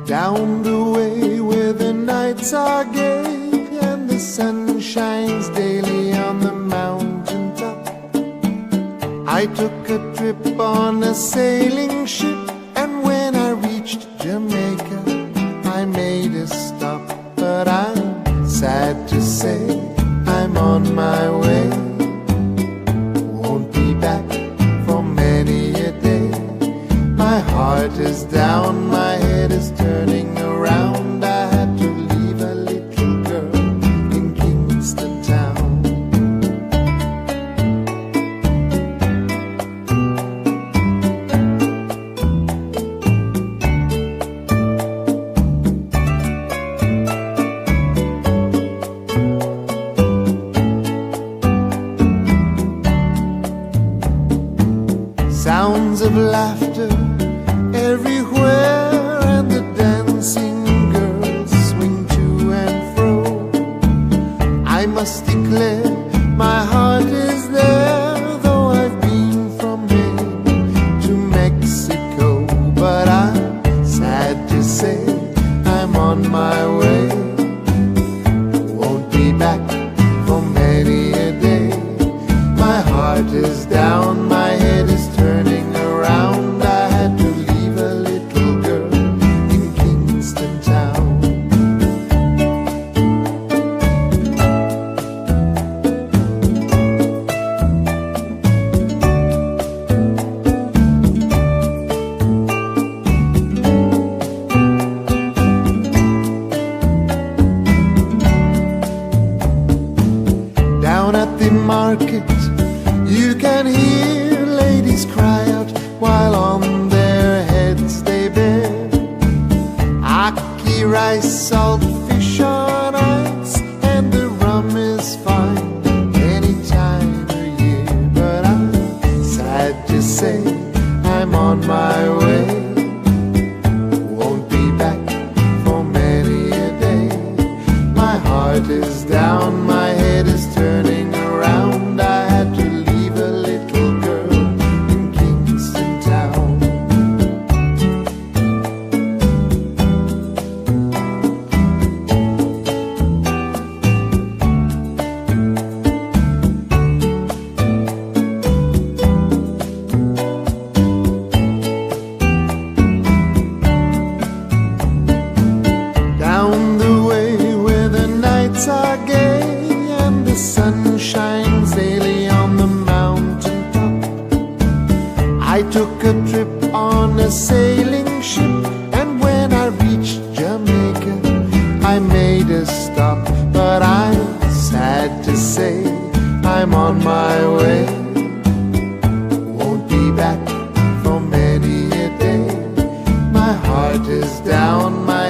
Down the way where the nights are gay and the sun shines daily on the mountain top, I took a trip on a sailing ship, and when I reached Jamaica I made a stop. But I'm sad to say I'm on my way, won't be back for many a day. My heart is down, my head is turning around. I had to leave a little girl in Kingston town. Sounds of laughter everywhere, and the dancing girls swing to and fro. I must declare my heart is there, though I've been from Maine to Mexico. But I'm sad to say I'm on my way, won't be back for many a day. My heart is down, my head is turning around. I had to leave a little girl in Kingston town. Down at the market you can hear ladies cry out while on their heads they bear ackee rice, salt fish on ice, and the rum is fine any time of year. But I'm sad to say I'm on my way, won't be back for many a day. My heart is down, my head is turning around. I had to leave a little girl in Kingston town. Down the way where the nights are gay and the sun shines daily on the mountain top, I took a trip on a sailing ship, and when I reached Jamaica I made a stop. But I'm sad to say I'm on my way, won't be back for many a day. My heart is down, my